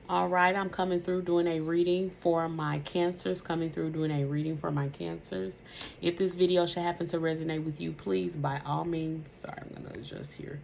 All right, I'm coming through doing a reading for my cancers. If this video should happen to resonate with you, please, by all means, sorry, I'm going to adjust here.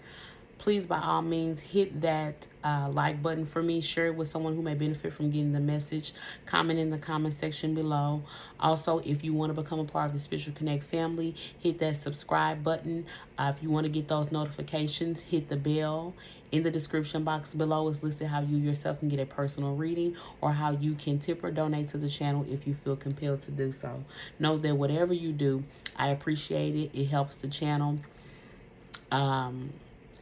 Please, by all means, hit that like button for me. Share it with someone who may benefit from getting the message. Comment in the comment section below. Also, if you want to become a part of the Spiritual Connect family, hit that subscribe button. If you want to get those notifications, hit the bell. In the description box below is listed how you yourself can get a personal reading or how you can tip or donate to the channel if you feel compelled to do so. Know that whatever you do, I appreciate it. It helps the channel.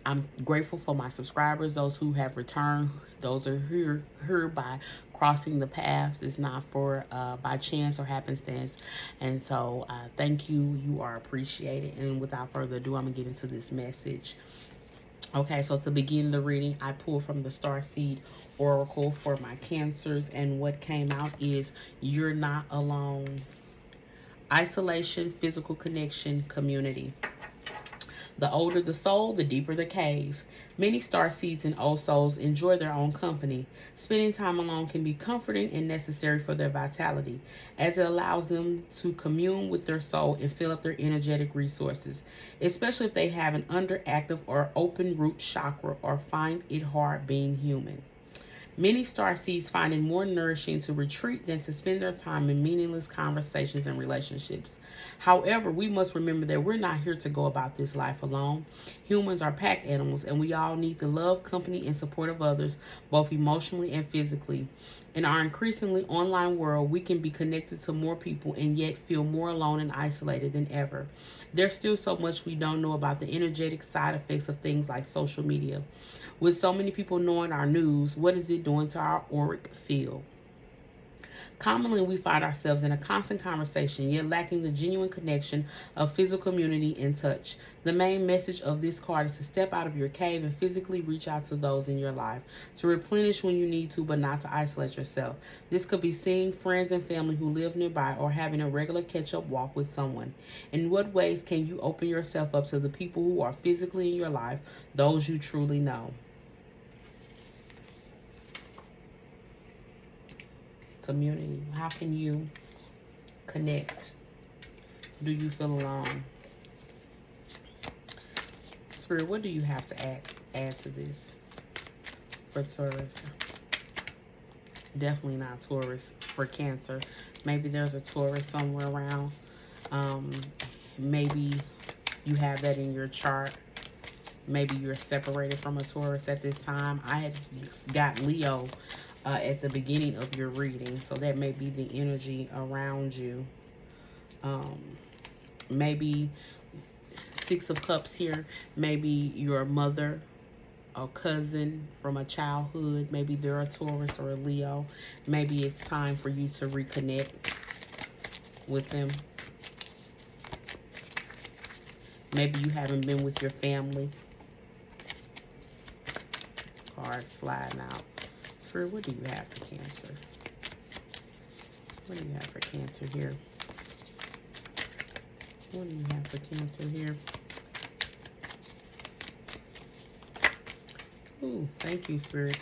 I'm grateful for my subscribers, those who have returned. Those are here by crossing the paths. It's not for by chance or happenstance. And so thank you. You are appreciated. And without further ado, I'm going to get into this message. Okay, so to begin the reading, I pulled from the Starseed Oracle for my cancers. And what came out is you're not alone. Isolation, physical connection, community. The older the soul, the deeper the cave. Many starseeds and old souls enjoy their own company. Spending time alone can be comforting and necessary for their vitality, as it allows them to commune with their soul and fill up their energetic resources, especially if they have an underactive or open root chakra or find it hard being human. Many starseeds find it more nourishing to retreat than to spend their time in meaningless conversations and relationships. However, we must remember that we're not here to go about this life alone. Humans are pack animals, and we all need the love, company, and support of others, both emotionally and physically. In our increasingly online world, we can be connected to more people and yet feel more alone and isolated than ever. There's still so much we don't know about the energetic side effects of things like social media. With so many people knowing our news, what is it doing to our auric field? Commonly, we find ourselves in a constant conversation, yet lacking the genuine connection of physical community and touch. The main message of this card is to step out of your cave and physically reach out to those in your life, to replenish when you need to, but not to isolate yourself. This could be seeing friends and family who live nearby or having a regular catch-up walk with someone. In what ways can you open yourself up to the people who are physically in your life, those you truly know? Community. How can you connect? Do you feel alone? Spirit, what do you have to add to this for Taurus? Definitely not Taurus for Cancer. Maybe there's a Taurus somewhere around. Maybe you have that in your chart. Maybe you're separated from a Taurus at this time. I had got Leo at the beginning of your reading, so that may be the energy around you. Maybe Six of Cups here. Maybe your mother or cousin from a childhood. Maybe they're a Taurus or a Leo. Maybe it's time for you to reconnect with them. Maybe you haven't been with your family. Card sliding out. Spirit, what do you have for Cancer? What do you have for Cancer here? What do you have for Cancer here? Ooh, thank you, Spirit.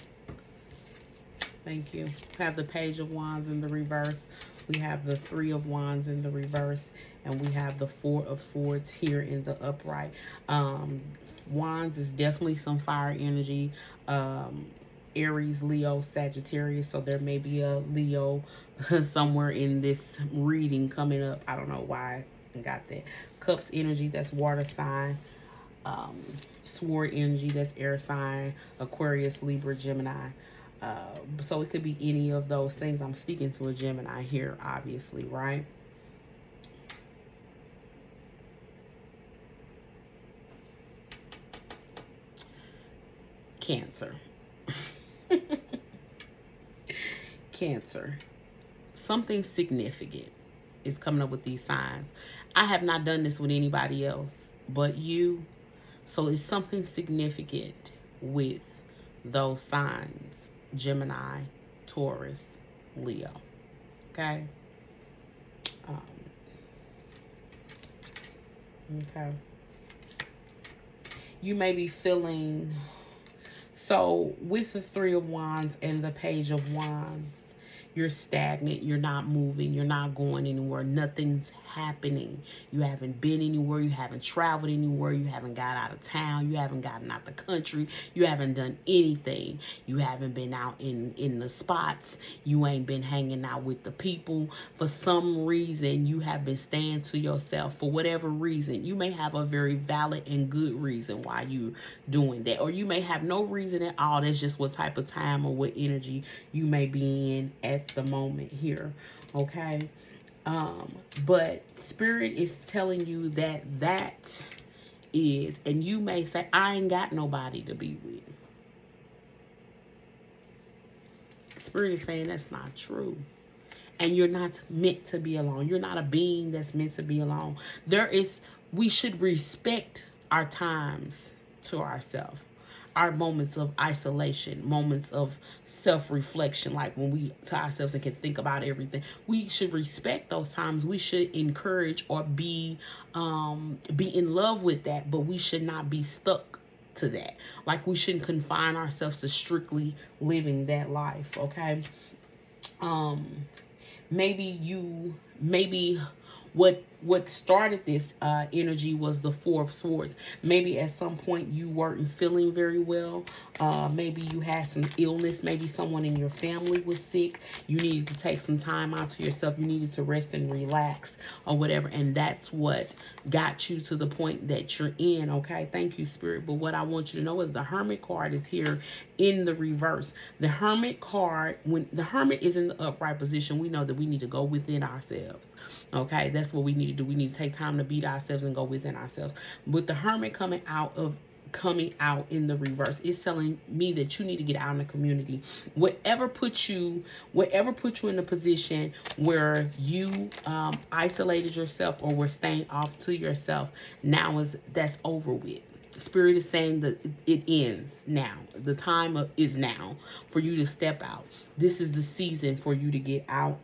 Thank you. We have the Page of Wands in the reverse. We have the Three of Wands in the reverse. And we have the Four of Swords here in the upright. Wands is definitely some fire energy. Aries, Leo, Sagittarius. So there may be a Leo somewhere in this reading coming up. I don't know why I got that. Cups energy, that's water sign. Sword energy, that's air sign. Aquarius, Libra, Gemini. So it could be any of those things. I'm speaking to a Gemini here, obviously, right? Cancer. Cancer. Something significant is coming up with these signs. I have not done this with anybody else but you. So it's something significant with those signs. Gemini, Taurus, Leo. Okay? Okay. You may be feeling So with the Three of Wands and the Page of Wands, you're stagnant, you're not moving, you're not going anywhere, nothing's happening. You haven't been anywhere, you haven't traveled anywhere, you haven't got out of town, you haven't gotten out the country, you haven't done anything. You haven't been out in the spots, you ain't been hanging out with the people. For some reason, you have been staying to yourself. For whatever reason, you may have a very valid and good reason why you're doing that, or you may have no reason at all. That's just what type of time or what energy you may be in at the moment here. Okay. But Spirit is telling you that is, and you may say, I ain't got nobody to be with. Spirit is saying that's not true. And you're not meant to be alone. You're not a being that's meant to be alone. We should respect our times to ourselves. Our moments of isolation, moments of self-reflection, like when we to ourselves and can think about everything. We should respect those times. We should encourage or be in love with that, but we should not be stuck to that. Like, we shouldn't confine ourselves to strictly living that life. Okay. Maybe what started this energy was the Four of Swords. Maybe at some point you weren't feeling very well. Maybe you had some illness. Maybe someone in your family was sick. You needed to take some time out to yourself. You needed to rest and relax or whatever. And that's what got you to the point that you're in. Okay. Thank you, Spirit. But what I want you to know is the Hermit card is here in the reverse. The Hermit card, when the Hermit is in the upright position, we know that we need to go within ourselves. Okay. That's what we need to do. We need to take time to beat ourselves and go within ourselves. With the Hermit coming out in the reverse, it's telling me that you need to get out in the community. Whatever put you in a position where you isolated yourself or were staying off to yourself, that's over with. Spirit is saying that it ends now. The time is now for you to step out. This is the season for you to get out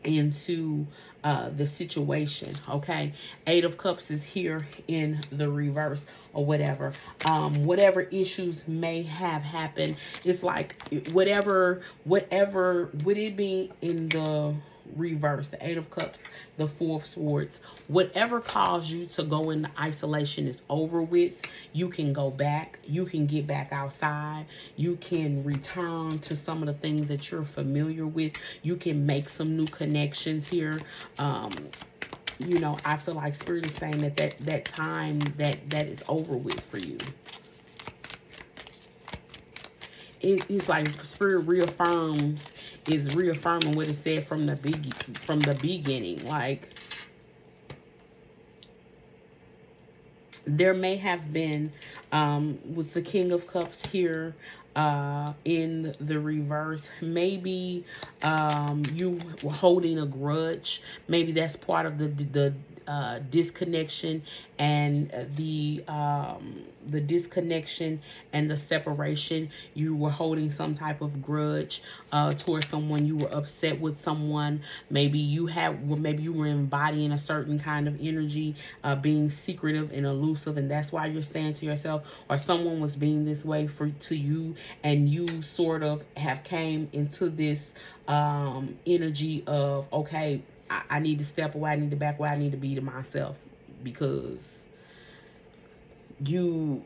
into the situation. Okay. Eight of Cups is here in the reverse or whatever. Whatever issues may have happened, it's like whatever with it being in the reverse, the Eight of Cups, the Four of Swords, whatever caused you to go into isolation is over with. You can go back. You can get back outside. You can return to some of the things that you're familiar with. You can make some new connections here. I feel like Spirit is saying that time that is over with for you. It's like Spirit is reaffirming what it said from the beginning. Like, there may have been with the King of Cups here in the reverse, maybe you were holding a grudge. Maybe that's part of the disconnection and the disconnection and the separation. You were holding some type of grudge towards someone. You were upset with someone. Maybe you were embodying a certain kind of energy, being secretive and elusive, and that's why you're staying to yourself. Or someone was being this way to you, and you sort of have came into this energy of, okay, I need to step away. I need to back away. I need to be to myself, because you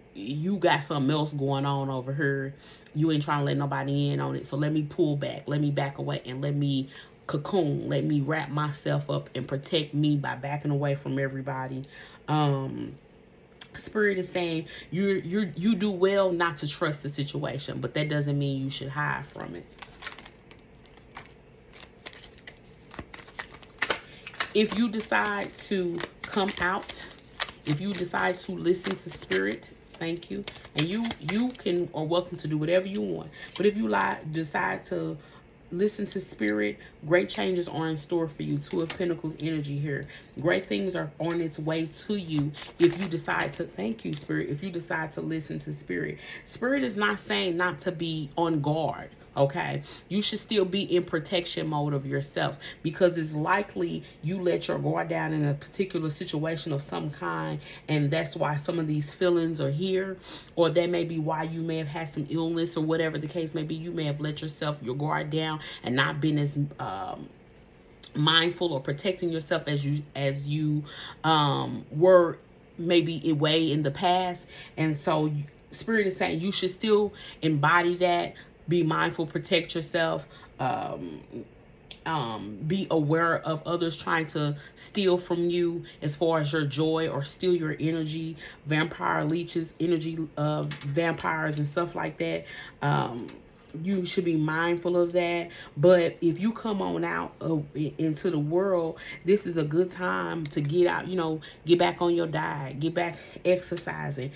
got something else going on over here. You ain't trying to let nobody in on it. So let me pull back. Let me back away and let me cocoon. Let me wrap myself up and protect me by backing away from everybody. Spirit is saying you do well not to trust the situation, but that doesn't mean you should hide from it. If you decide to come out, if you decide to listen to Spirit, thank you. And you are welcome to do whatever you want. But if you decide to listen to Spirit, great changes are in store for you. Two of Pentacles energy here. Great things are on its way to you if you decide to, thank you, Spirit, if you decide to listen to Spirit. Spirit is not saying not to be on guard Okay, you should still be in protection mode of yourself, because it's likely you let your guard down in a particular situation of some kind, and that's why some of these feelings are here. Or that may be why you may have had some illness, or whatever the case may be. You may have let your guard down and not been as mindful or protecting yourself as you were maybe a way in the past. And so Spirit is saying you should still embody that. Be mindful, protect yourself, be aware of others trying to steal from you as far as your joy, or steal your energy, vampire leeches, energy vampires and stuff like that. You should be mindful of that. But if you come on out into the world, this is a good time to get out, get back on your diet, get back exercising,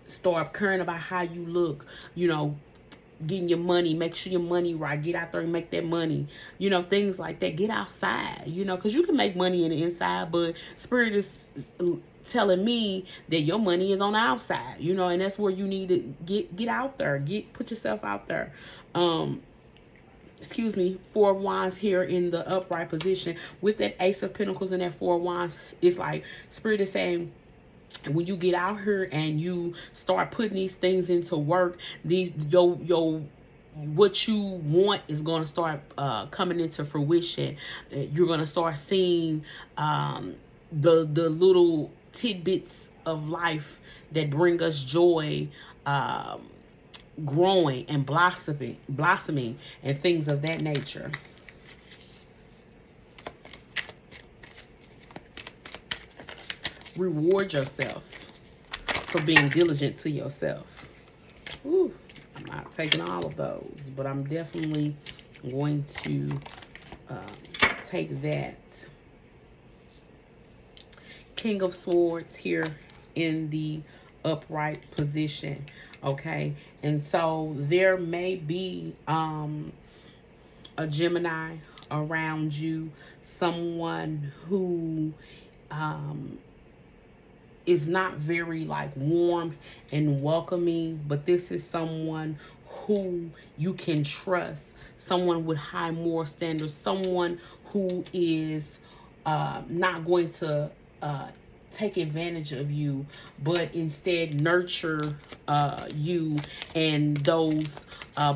start caring about how you look, getting your money, make sure your money right, get out there and make that money, things like that. Get outside, because you can make money in the inside, but Spirit is telling me that your money is on the outside, and that's where you need to get out there, put yourself out there. Excuse me, Four of Wands here in the upright position with that Ace of Pentacles and that Four of Wands. It's like Spirit is saying, when you get out here and you start putting these things into work, your what you want is going to start coming into fruition. You're going to start seeing the little tidbits of life that bring us joy growing and blossoming and things of that nature. Reward yourself for being diligent to yourself. Ooh, I'm not taking all of those, but I'm definitely going to take that. King of Swords here in the upright position. Okay, and so there may be a Gemini around you, someone who is not very warm and welcoming, but this is someone who you can trust, someone with high moral standards, someone who is not going to take advantage of you, but instead nurture you and those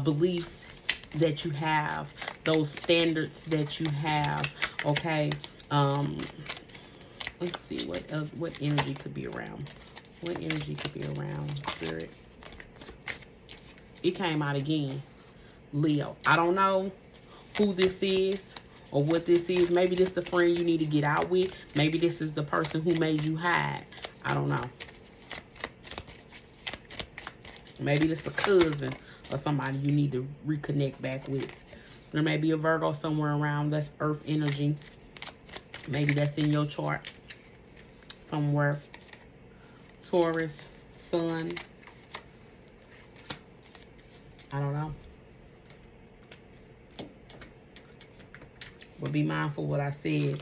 beliefs that you have, those standards that you have. Okay. Let's see what energy could be around. What energy could be around, Spirit? It came out again. Leo. I don't know who this is or what this is. Maybe this is the friend you need to get out with. Maybe this is the person who made you hide. I don't know. Maybe this is a cousin or somebody you need to reconnect back with. There may be a Virgo somewhere around. That's earth energy. Maybe that's in your chart somewhere. Taurus, Sun. I don't know. But be mindful what I said.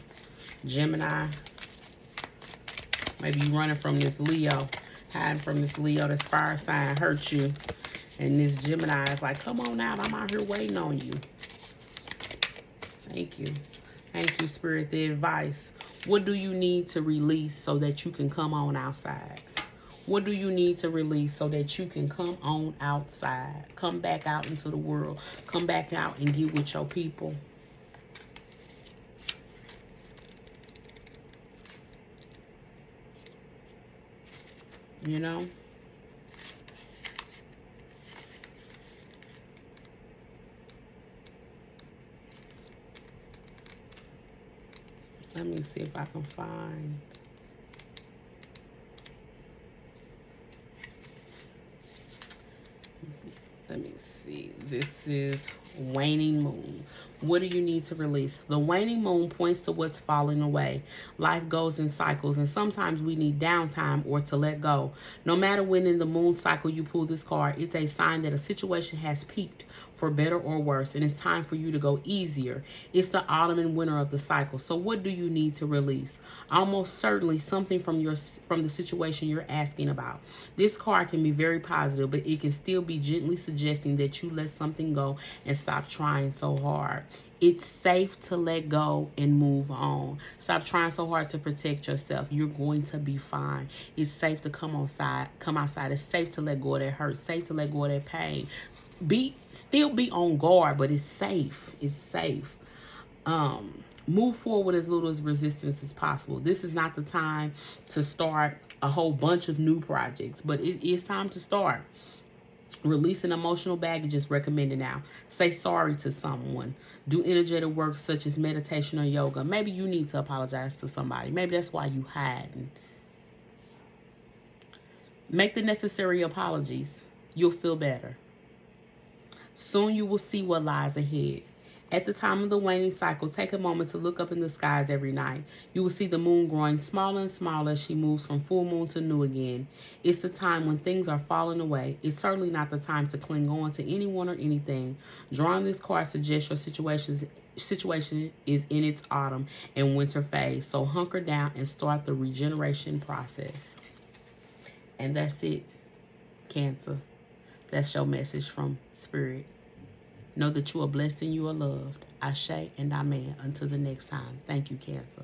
Gemini. Maybe you running from this Leo. Hiding from this Leo. This fire sign hurt you. And this Gemini is like, come on out. I'm out here waiting on you. Thank you. Thank you, Spirit. The advice. What do you need to release so that you can come on outside? What do you need to release so that you can come on outside? Come back out into the world. Come back out and get with your people. You know? Let me see if I can find. Let me see. This is waning moon. What do you need to release? The waning moon points to what's falling away. Life goes in cycles, and sometimes we need downtime or to let go. No matter when in the moon cycle you pull this card, it's a sign that a situation has peaked for better or worse, and it's time for you to go easier. It's the autumn and winter of the cycle. So what do you need to release? Almost certainly something from the situation you're asking about. This card can be very positive, but it can still be gently suggesting suggesting that you let something go and stop trying so hard. It's safe to let go and move on. Stop trying so hard to protect yourself. You're going to be fine. It's safe to come outside. It's safe to let go of that hurt. Safe to let go of that pain. Still be on guard, but it's safe. It's safe. Move forward with as little as resistance as possible. This is not the time to start a whole bunch of new projects, but it is time to start. Releasing emotional baggage is recommended now. Say sorry to someone. Do energetic work such as meditation or yoga. Maybe you need to apologize to somebody. Maybe that's why you hiding. Make the necessary apologies. You'll feel better. Soon you will see what lies ahead. At the time of the waning cycle, take a moment to look up in the skies every night. You will see the moon growing smaller and smaller as she moves from full moon to new again. It's the time when things are falling away. It's certainly not the time to cling on to anyone or anything. Drawing this card suggests your situation is in its autumn and winter phase. So hunker down and start the regeneration process. And that's it, Cancer. That's your message from Spirit. Know that you are blessed and you are loved. Ashe and Amen. Until the next time. Thank you, Cancer.